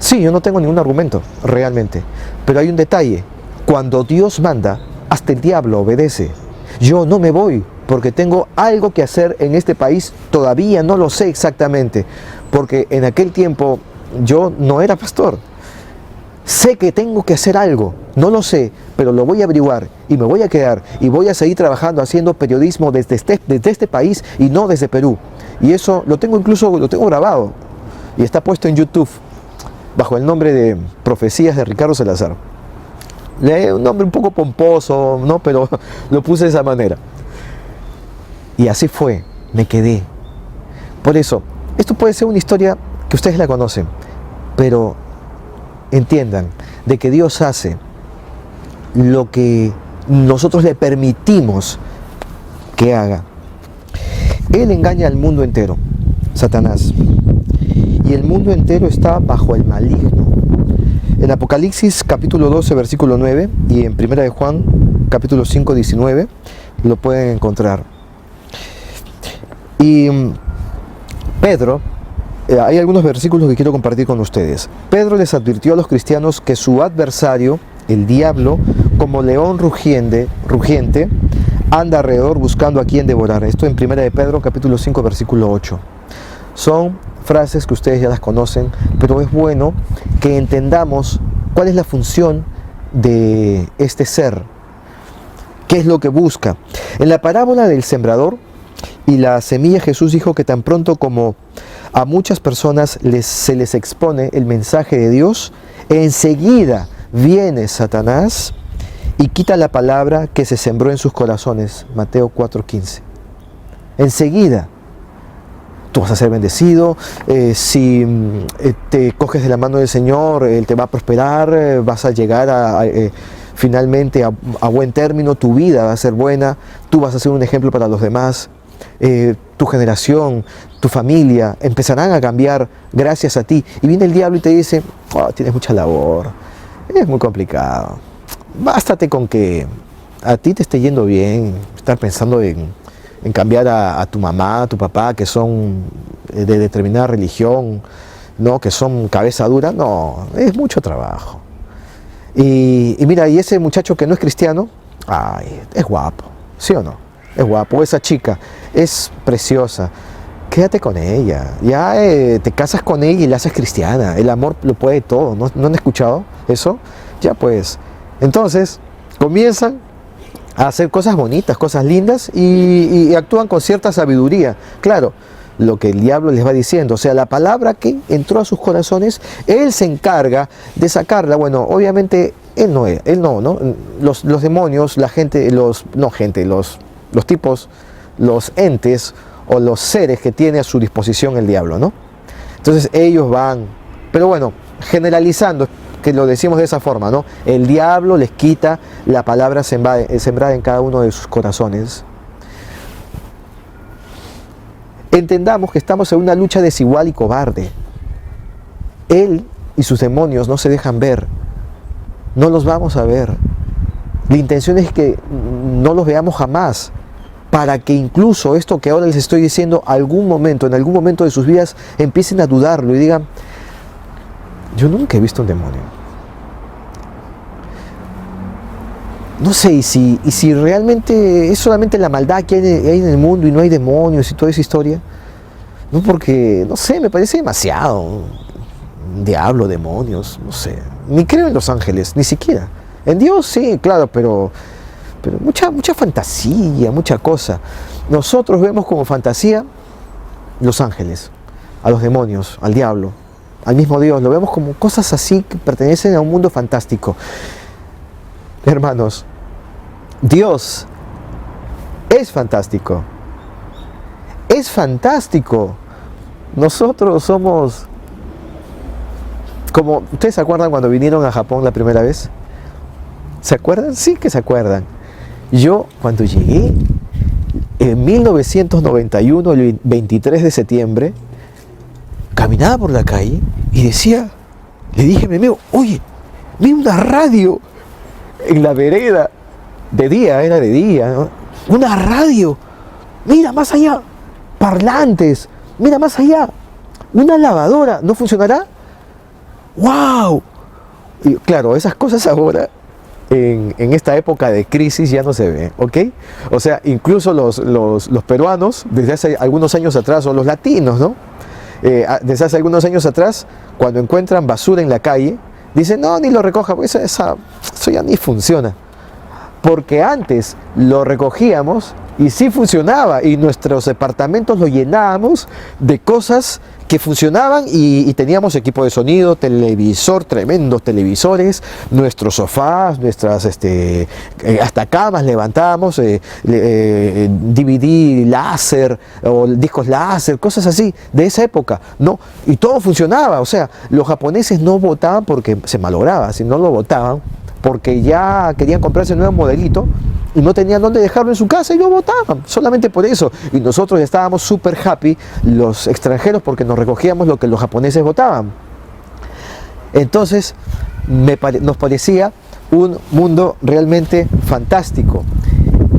Sí, yo no tengo ningún argumento, realmente. Pero hay un detalle. Cuando Dios manda, hasta el diablo obedece. Yo no me voy porque tengo algo que hacer en este país. Todavía no lo sé exactamente. Porque en aquel tiempo yo no era pastor. sé que tengo que hacer algo, no lo sé, pero lo voy a averiguar y me voy a quedar y voy a seguir trabajando haciendo periodismo desde este país y no desde Perú. Y eso lo tengo grabado y está puesto en YouTube bajo el nombre de Profecías de Ricardo Salazar. Un nombre un poco pomposo, ¿no? Pero lo puse de esa manera. Y así fue, me quedé. Por eso, esto puede ser una historia que ustedes la conocen, pero entiendan de que Dios hace lo que nosotros le permitimos que haga. Él engaña al mundo entero, Satanás, y el mundo entero está bajo el maligno. En Apocalipsis capítulo 12 versículo 9 y en Primera de Juan capítulo 5 19 lo pueden encontrar. Y Pedro, hay algunos versículos que quiero compartir con ustedes. Pedro les advirtió a los cristianos que su adversario, el diablo, como león rugiente, anda alrededor buscando a quien devorar. Esto en Primera de Pedro capítulo 5 versículo 8. Son frases que ustedes ya las conocen, pero es bueno que entendamos cuál es la función de este ser, qué es lo que busca. En la parábola del sembrador y la semilla, Jesús dijo que tan pronto como a muchas personas se les expone el mensaje de Dios, enseguida viene Satanás y quita la palabra que se sembró en sus corazones. Mateo 4:15. Enseguida. Tú vas a ser bendecido, si te coges de la mano del Señor, Él te va a prosperar, vas a llegar finalmente a buen término, tu vida va a ser buena, tú vas a ser un ejemplo para los demás, tu generación, tu familia empezarán a cambiar gracias a ti. Y viene el diablo y te dice, oh, tienes mucha labor, es muy complicado, bástate con que a ti te esté yendo bien, estar pensando en cambiar a tu mamá, a tu papá, que son de determinada religión, ¿no? Que son cabeza dura. No, es mucho trabajo. Y mira, y ese muchacho que no es cristiano, ay, es guapo, ¿sí o no? Es guapo. Esa chica es preciosa. Quédate con ella. Ya te casas con ella y la haces cristiana. El amor lo puede todo. ¿No han escuchado eso? Ya pues. Entonces, comienzan a hacer cosas bonitas, cosas lindas y actúan con cierta sabiduría. Claro, lo que el diablo les va diciendo, o sea, la palabra que entró a sus corazones, él se encarga de sacarla. Bueno, obviamente él no, ¿no? Los demonios, la gente, los tipos, los entes o los seres que tiene a su disposición el diablo, ¿no? Entonces ellos van, pero bueno, generalizando, que lo decimos de esa forma, ¿no? El diablo les quita la palabra sembrada en cada uno de sus corazones. Entendamos que estamos en una lucha desigual y cobarde. Él y sus demonios no se dejan ver. No los vamos a ver. La intención es que no los veamos jamás, para que incluso esto que ahora les estoy diciendo, en algún momento de sus vidas, empiecen a dudarlo y digan, yo nunca he visto un demonio. No sé, y si realmente es solamente la maldad que hay en el mundo y no hay demonios y toda esa historia. No, porque, no sé, me parece demasiado. Diablo, demonios, no sé. Ni creo en los ángeles, ni siquiera. En Dios sí, claro, pero mucha fantasía, mucha cosa. Nosotros vemos como fantasía los ángeles, a los demonios, al diablo, al mismo Dios. Lo vemos como cosas así que pertenecen a un mundo fantástico. Hermanos, Dios es fantástico. Es fantástico. Nosotros somos como... ¿Ustedes se acuerdan cuando vinieron a Japón la primera vez? ¿Se acuerdan? Sí que se acuerdan. Yo, cuando llegué en 1991, el 23 de septiembre, caminaba por la calle y le dije a mi amigo, oye, vi una radio en la vereda, era de día, ¿no? Una radio, mira más allá, parlantes, mira más allá, una lavadora, ¿no funcionará? ¡Wow! Y claro, esas cosas ahora, en esta época de crisis, ya no se ven, ¿ok? O sea, incluso los peruanos, desde hace algunos años atrás, o los latinos, ¿no? Desde hace algunos años atrás, cuando encuentran basura en la calle, Dicen, no, ni lo recoja, porque eso ya ni funciona. Porque antes lo recogíamos y sí funcionaba, y nuestros departamentos lo llenábamos de cosas que funcionaban, y teníamos equipo de sonido, televisor, tremendos televisores, nuestros sofás, nuestras hasta camas levantábamos, DVD láser o discos láser, cosas así de esa época, ¿no? Y todo funcionaba. O sea, los japoneses no votaban porque se malograba, sino lo votaban porque ya querían comprarse un nuevo modelito y no tenían dónde dejarlo en su casa y lo botaban, solamente por eso. Y nosotros estábamos súper happy, los extranjeros, porque nos recogíamos lo que los japoneses botaban. Entonces nos parecía un mundo realmente fantástico,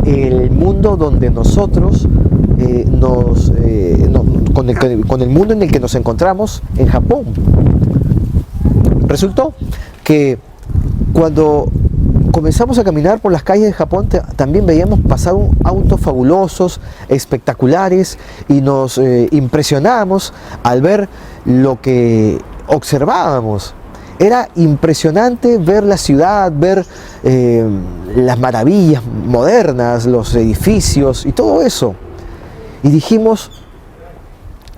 el mundo donde nosotros con el mundo en el que nos encontramos en Japón. Resultó que cuando comenzamos a caminar por las calles de Japón, también veíamos pasar autos fabulosos, espectaculares, y nos impresionamos al ver lo que observábamos. Era impresionante ver la ciudad, ver las maravillas modernas, los edificios y todo eso. Y dijimos,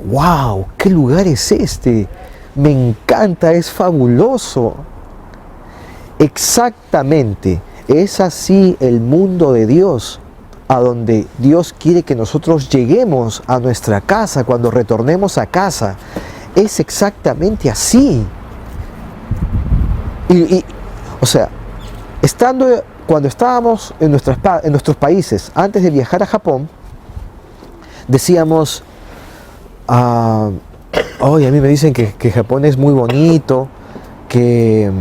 wow, ¿qué lugar es este? Me encanta, es fabuloso. Exactamente, es así el mundo de Dios, a donde Dios quiere que nosotros lleguemos a nuestra casa cuando retornemos a casa. Es exactamente así. O sea, cuando estábamos en nuestros países, antes de viajar a Japón, decíamos, oye, a mí me dicen que Japón es muy bonito, que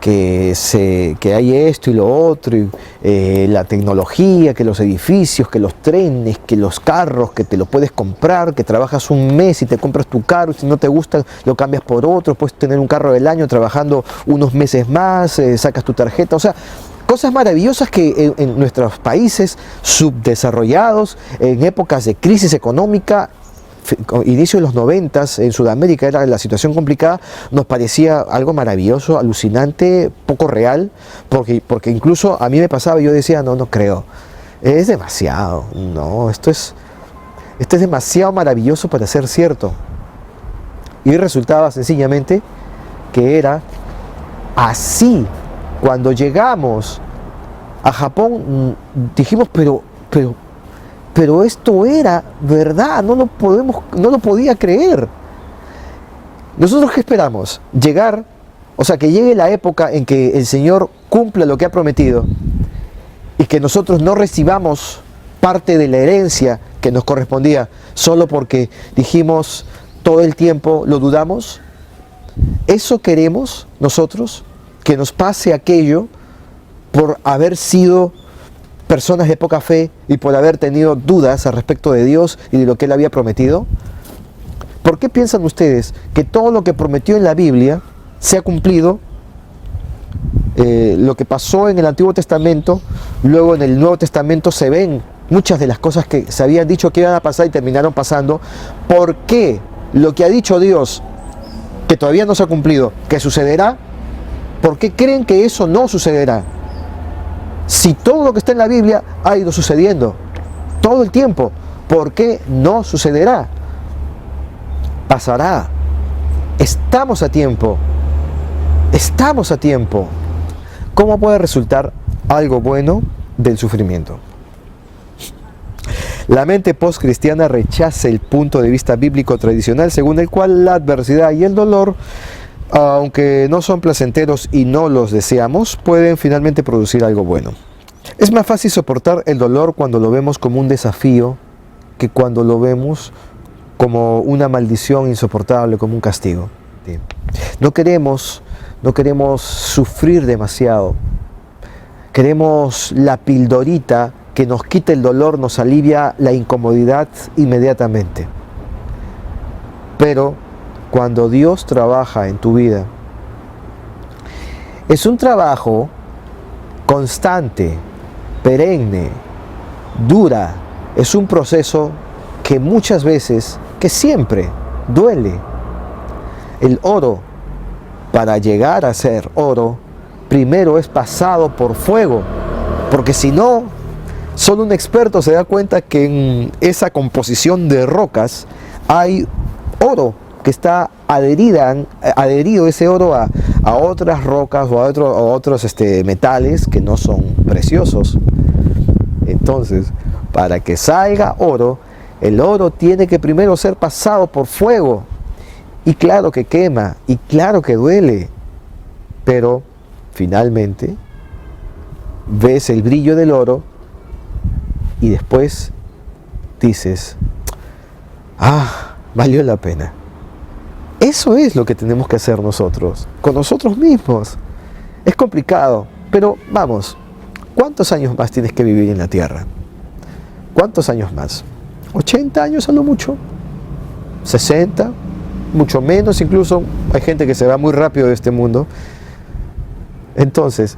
hay esto y lo otro, y la tecnología, que los edificios, que los trenes, que los carros, que te lo puedes comprar, que trabajas un mes y te compras tu carro, y si no te gusta lo cambias por otro, puedes tener un carro del año trabajando unos meses más, sacas tu tarjeta. O sea, cosas maravillosas que en nuestros países subdesarrollados, en épocas de crisis económica, inicio de los 90, en Sudamérica era la situación complicada, nos parecía algo maravilloso, alucinante, poco real, porque incluso a mí me pasaba y yo decía, no creo, es demasiado, no, esto es demasiado maravilloso para ser cierto. Y resultaba sencillamente que era así. Cuando llegamos a Japón dijimos, pero esto era verdad, no lo podía creer. ¿Nosotros qué esperamos? Llegar, o sea, que llegue la época en que el Señor cumpla lo que ha prometido y que nosotros no recibamos parte de la herencia que nos correspondía solo porque dijimos todo el tiempo, lo dudamos. ¿Eso queremos nosotros? Que nos pase aquello por haber sido personas de poca fe y por haber tenido dudas al respecto de Dios y de lo que Él había prometido. ¿Por qué piensan ustedes que todo lo que prometió en la Biblia se ha cumplido? Lo que pasó en el Antiguo Testamento, luego en el Nuevo Testamento se ven muchas de las cosas que se habían dicho que iban a pasar y terminaron pasando. ¿Por qué lo que ha dicho Dios, que todavía no se ha cumplido, que sucederá? ¿Por qué creen que eso no sucederá? Si todo lo que está en la Biblia ha ido sucediendo todo el tiempo, ¿por qué no sucederá? Pasará. Estamos a tiempo. Estamos a tiempo. ¿Cómo puede resultar algo bueno del sufrimiento? La mente post-cristiana rechaza el punto de vista bíblico tradicional según el cual la adversidad y el dolor, aunque no son placenteros y no los deseamos, pueden finalmente producir algo bueno. Es más fácil soportar el dolor cuando lo vemos como un desafío que cuando lo vemos como una maldición insoportable, como un castigo. No queremos sufrir demasiado. Queremos la pildorita que nos quita el dolor, nos alivia la incomodidad inmediatamente. Pero cuando Dios trabaja en tu vida, es un trabajo constante, perenne, dura, es un proceso que muchas veces, que siempre duele. El oro para llegar a ser oro, primero es pasado por fuego, porque si no, solo un experto se da cuenta que en esa composición de rocas hay oro que está adherido ese oro a otras rocas o a otros metales que no son preciosos. Entonces, para que salga oro, el oro tiene que primero ser pasado por fuego. Y claro que quema, y claro que duele, pero finalmente ves el brillo del oro y después dices, valió la pena. Eso es lo que tenemos que hacer nosotros, con nosotros mismos. Es complicado, pero vamos, ¿cuántos años más tienes que vivir en la tierra? ¿Cuántos años más? ¿80 años a lo mucho? ¿60? Mucho menos, incluso hay gente que se va muy rápido de este mundo. Entonces,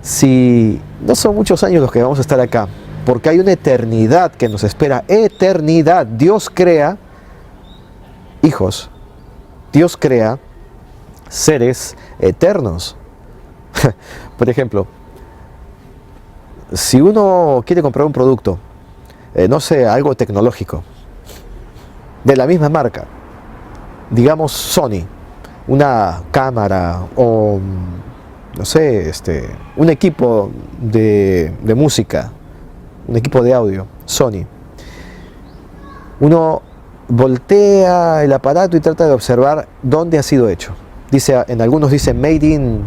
si no son muchos años los que vamos a estar acá, porque hay una eternidad que nos espera, eternidad. Dios crea hijos, Dios crea seres eternos. Por ejemplo, si uno quiere comprar un producto, no sé, algo tecnológico, de la misma marca, digamos Sony, una cámara o, no sé, un equipo de música, un equipo de audio, Sony. Uno voltea el aparato y trata de observar dónde ha sido hecho. En algunos dicen Made in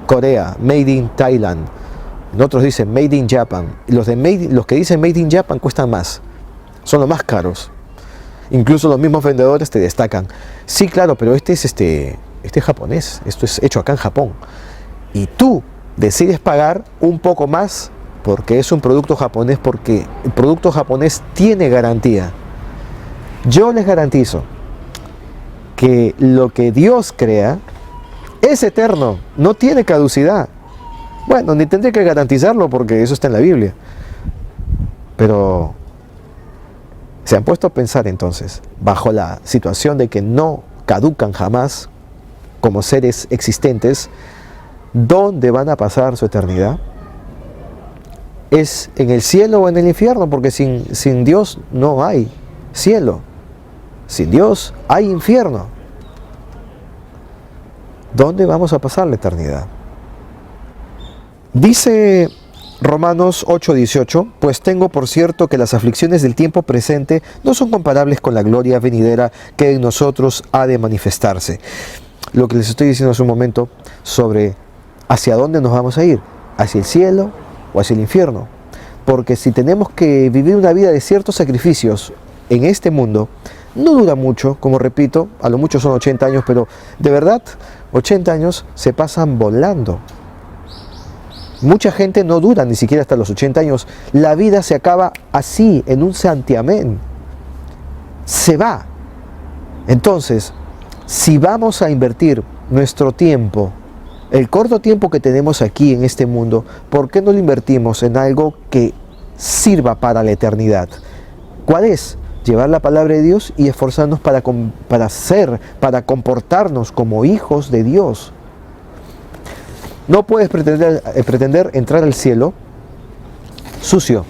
Corea, Made in Thailand, en otros dicen Made in Japan. Y los que dicen Made in Japan cuestan más, son los más caros. Incluso los mismos vendedores te destacan. Sí, claro, pero este es japonés, esto es hecho acá en Japón. Y tú decides pagar un poco más porque es un producto japonés, porque el producto japonés tiene garantía. Yo les garantizo que lo que Dios crea es eterno, no tiene caducidad. Bueno, ni tendré que garantizarlo porque eso está en la Biblia. Pero se han puesto a pensar entonces, bajo la situación de que no caducan jamás como seres existentes, ¿dónde van a pasar su eternidad? ¿Es en el cielo o en el infierno? Porque sin Dios no hay cielo. Sin Dios hay infierno. ¿Dónde vamos a pasar la eternidad? Dice Romanos 8:18, pues tengo por cierto que las aflicciones del tiempo presente no son comparables con la gloria venidera que en nosotros ha de manifestarse. Lo que les estoy diciendo hace un momento sobre hacia dónde nos vamos a ir, hacia el cielo o hacia el infierno. Porque si tenemos que vivir una vida de ciertos sacrificios en este mundo, no dura mucho, como repito, a lo mucho son 80 años, pero de verdad 80 años se pasan volando. Mucha gente no dura ni siquiera hasta los 80 años. La vida se acaba así, en un santiamén. Se va. Entonces, si vamos a invertir nuestro tiempo, el corto tiempo que tenemos aquí en este mundo, ¿por qué no lo invertimos en algo que sirva para la eternidad? ¿Cuál es? Llevar la palabra de Dios y esforzarnos para comportarnos como hijos de Dios. No puedes pretender entrar al cielo sucio.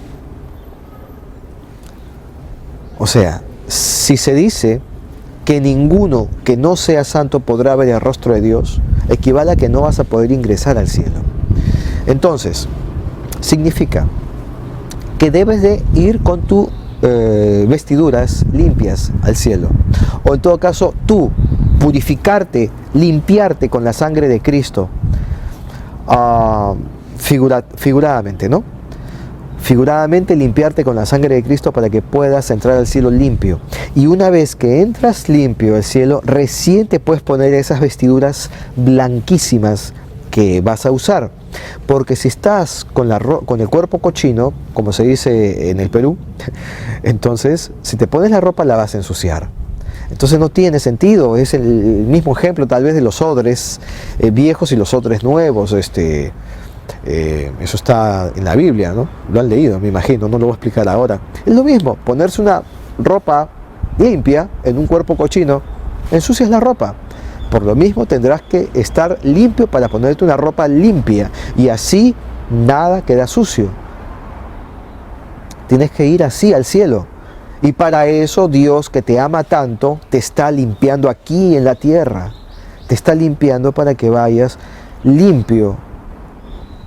O sea, si se dice que ninguno que no sea santo podrá ver el rostro de Dios, equivale a que no vas a poder ingresar al cielo. Entonces, significa que debes de ir con tus vestiduras limpias al cielo. O en todo caso, tú purificarte, limpiarte con la sangre de Cristo. Figuradamente, ¿no? Figuradamente limpiarte con la sangre de Cristo para que puedas entrar al cielo limpio. Y una vez que entras limpio al cielo, recién te puedes poner esas vestiduras blanquísimas que vas a usar. Porque si estás con el cuerpo cochino, como se dice en el Perú, entonces si te pones la ropa la vas a ensuciar. Entonces no tiene sentido. Es el mismo ejemplo tal vez de los odres viejos y los odres nuevos. Eso está en la Biblia, ¿no? Lo han leído, me imagino, no lo voy a explicar ahora. Es lo mismo, ponerse una ropa limpia en un cuerpo cochino, ensucias la ropa. Por lo mismo tendrás que estar limpio para ponerte una ropa limpia, y así nada queda sucio. Tienes que ir así al cielo. Y para eso Dios, que te ama tanto, te está limpiando aquí en la tierra. Te está limpiando para que vayas limpio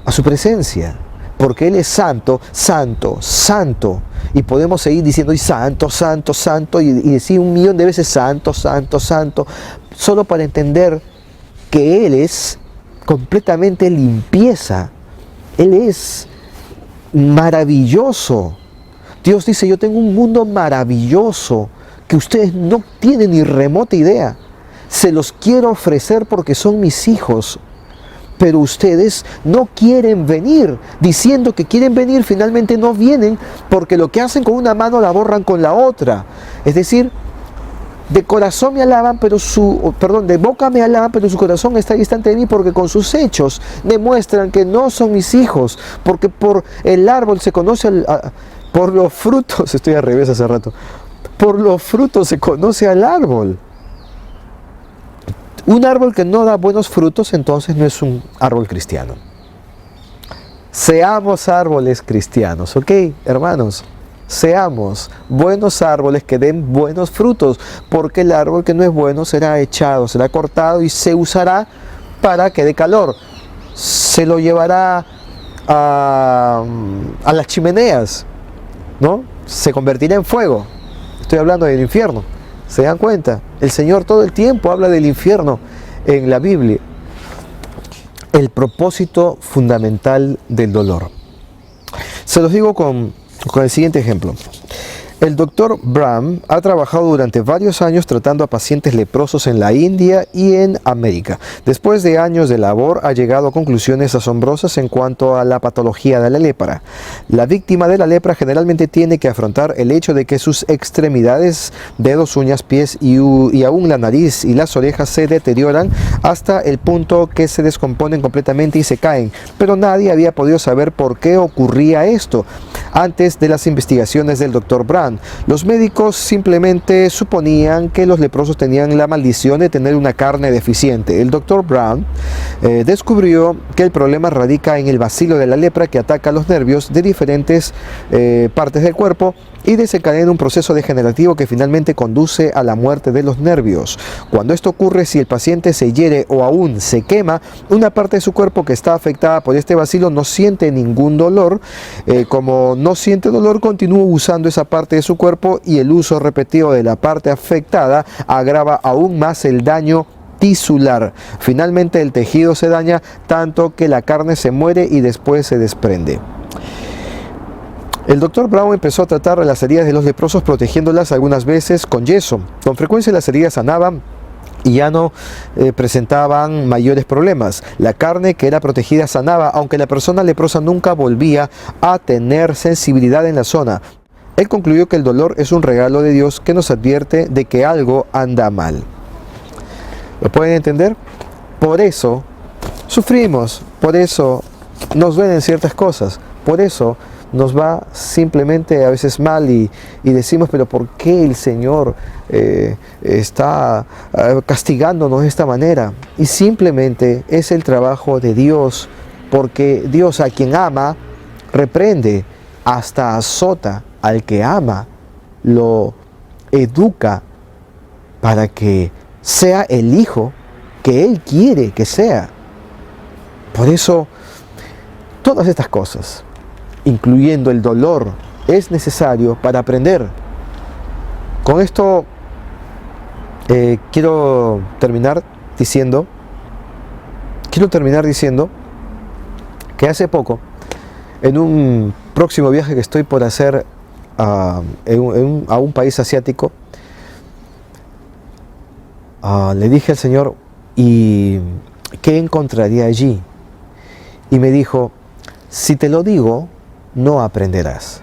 a su presencia. Porque Él es santo, santo, santo. Y podemos seguir diciendo, y santo, santo, santo, y decir 1.000.000 de veces santo, santo, santo, solo para entender que Él es completamente limpieza. Él es maravilloso. Dios dice, yo tengo un mundo maravilloso que ustedes no tienen ni remota idea. Se los quiero ofrecer porque son mis hijos. Pero ustedes no quieren venir, diciendo que quieren venir, finalmente no vienen, porque lo que hacen con una mano la borran con la otra. Es decir, de corazón me alaban, de boca me alaban, pero su corazón está distante de mí, porque con sus hechos demuestran que no son mis hijos, porque por el árbol se conoce, por los frutos, estoy al revés hace rato, por los frutos se conoce al árbol. Un árbol que no da buenos frutos, entonces no es un árbol cristiano. Seamos árboles cristianos, ¿ok, hermanos? Seamos buenos árboles que den buenos frutos, porque el árbol que no es bueno será echado, será cortado y se usará para que dé calor. Se lo llevará a las chimeneas, ¿no? Se convertirá en fuego. Estoy hablando del infierno. ¿Se dan cuenta? El Señor todo el tiempo habla del infierno en la Biblia. El propósito fundamental del dolor. Se los digo con el siguiente ejemplo. El doctor Brown ha trabajado durante varios años tratando a pacientes leprosos en la India y en América. Después de años de labor, ha llegado a conclusiones asombrosas en cuanto a la patología de la lepra. La víctima de la lepra generalmente tiene que afrontar el hecho de que sus extremidades, dedos, uñas, pies y aún la nariz y las orejas se deterioran hasta el punto que se descomponen completamente y se caen. Pero nadie había podido saber por qué ocurría esto antes de las investigaciones del doctor Brown. Los médicos simplemente suponían que los leprosos tenían la maldición de tener una carne deficiente. El doctor Brown descubrió que el problema radica en el bacilo de la lepra, que ataca los nervios de diferentes partes del cuerpo y desencadena un proceso degenerativo que finalmente conduce a la muerte de los nervios. Cuando esto ocurre, si el paciente se hiere o aún se quema, una parte de su cuerpo que está afectada por este bacilo no siente ningún dolor. Como no siente dolor, continúa usando esa parte de su cuerpo, y el uso repetido de la parte afectada agrava aún más el daño tisular. Finalmente el tejido se daña tanto que la carne se muere y después se desprende. El doctor Brown empezó a tratar las heridas de los leprosos protegiéndolas algunas veces con yeso. Con frecuencia las heridas sanaban y ya no presentaban mayores problemas. La carne que era protegida sanaba, aunque la persona leprosa nunca volvía a tener sensibilidad en la zona. Él concluyó que el dolor es un regalo de Dios que nos advierte de que algo anda mal. ¿Lo pueden entender? Por eso sufrimos, por eso nos duelen ciertas cosas, por eso nos va simplemente a veces mal y decimos, pero ¿por qué el Señor está castigándonos de esta manera? Y simplemente es el trabajo de Dios, porque Dios, a quien ama, reprende, hasta azota al que ama, lo educa para que sea el hijo que Él quiere que sea. Por eso, todas estas cosas, incluyendo el dolor, es necesario para aprender. Con esto quiero terminar diciendo que hace poco, en un próximo viaje que estoy por hacer a un país asiático, le dije al Señor, ¿y qué encontraría allí? Y me dijo, si te lo digo, no aprenderás.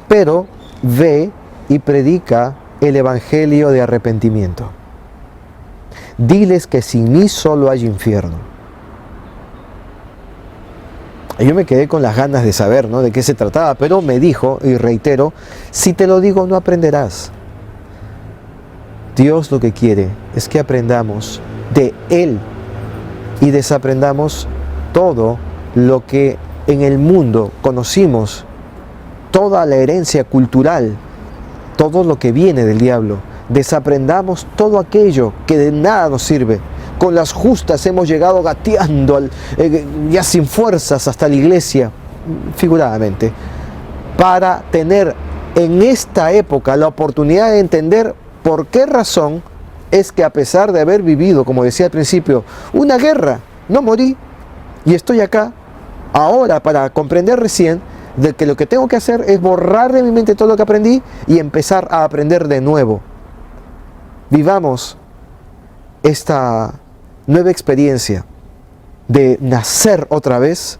Pero ve y predica el evangelio de arrepentimiento. Diles que sin mí solo hay infierno. Y yo me quedé con las ganas de saber, ¿no?, de qué se trataba, pero me dijo, y reitero, si te lo digo, no aprenderás. Dios lo que quiere es que aprendamos de Él y desaprendamos todo lo que en el mundo conocimos, toda la herencia cultural, todo lo que viene del diablo. Desaprendamos todo aquello que de nada nos sirve. Con las justas hemos llegado gateando ya sin fuerzas hasta la iglesia, figuradamente, para tener en esta época la oportunidad de entender por qué razón es que, a pesar de haber vivido, como decía al principio, una guerra, no morí y estoy acá ahora para comprender recién de que lo que tengo que hacer es borrar de mi mente todo lo que aprendí y empezar a aprender de nuevo. Vivamos esta nueva experiencia de nacer otra vez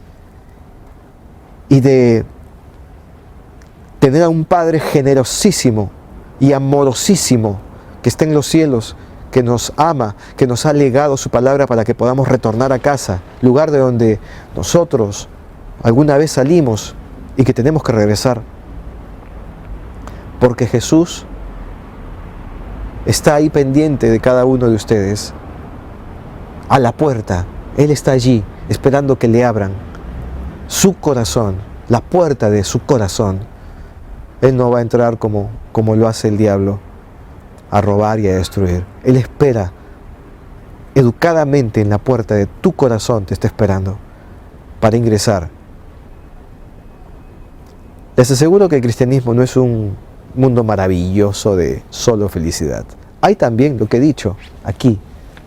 y de tener a un Padre generosísimo y amorosísimo que está en los cielos, que nos ama, que nos ha legado su palabra para que podamos retornar a casa, lugar de donde nosotros alguna vez salimos y que tenemos que regresar. Porque Jesús está ahí pendiente de cada uno de ustedes, a la puerta. Él está allí esperando que le abran su corazón, la puerta de su corazón. Él no va a entrar como lo hace el diablo, a robar y a destruir. Él espera educadamente en la puerta de tu corazón, te está esperando para ingresar. Les aseguro que el cristianismo no es un mundo maravilloso de solo felicidad. Hay también, lo que he dicho aquí,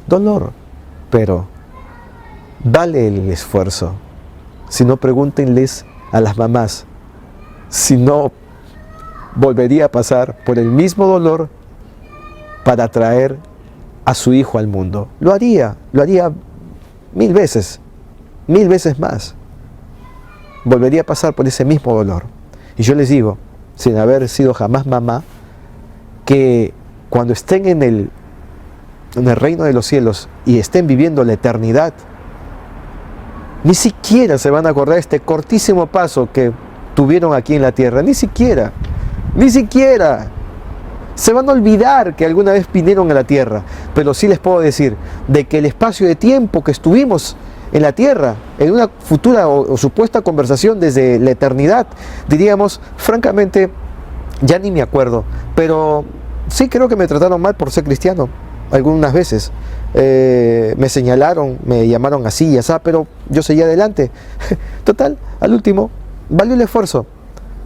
dolor, pero vale el esfuerzo. Si no, pregúntenles a las mamás si no volvería a pasar por el mismo dolor para traer a su hijo al mundo. Lo haría 1000 veces más. Volvería a pasar por ese mismo dolor. Y yo les digo, sin haber sido jamás mamá, que cuando estén en el reino de los cielos y estén viviendo la eternidad, ni siquiera se van a acordar de este cortísimo paso que tuvieron aquí en la tierra. Ni siquiera se van a olvidar que alguna vez vinieron a la tierra. Pero sí les puedo decir de que el espacio de tiempo que estuvimos en la tierra, en una futura o supuesta conversación desde la eternidad, diríamos, francamente, ya ni me acuerdo, pero sí creo que me trataron mal por ser cristiano algunas veces. Me señalaron, me llamaron así y así, pero yo seguí adelante. Total, al último, valió el esfuerzo,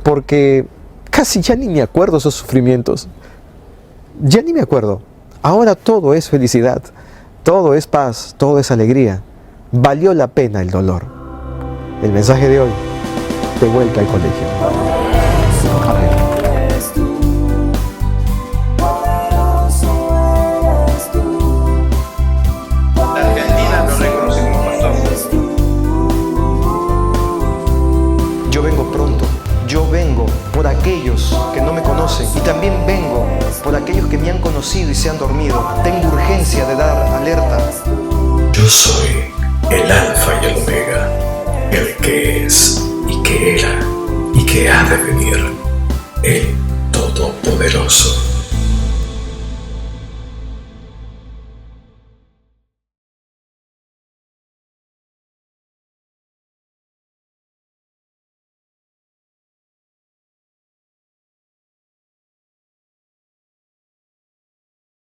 porque casi ya ni me acuerdo esos sufrimientos. Ya ni me acuerdo. Ahora todo es felicidad, todo es paz, todo es alegría. Valió la pena el dolor. El mensaje de hoy, de vuelta al colegio. Amén. Yo vengo pronto, yo vengo por aquellos que no me conocen y también vengo por aquellos que me han conocido y se han dormido. Tengo urgencia de dar alerta. Yo soy el Alfa y el Omega, el que es y que era y que ha de venir, el Todopoderoso.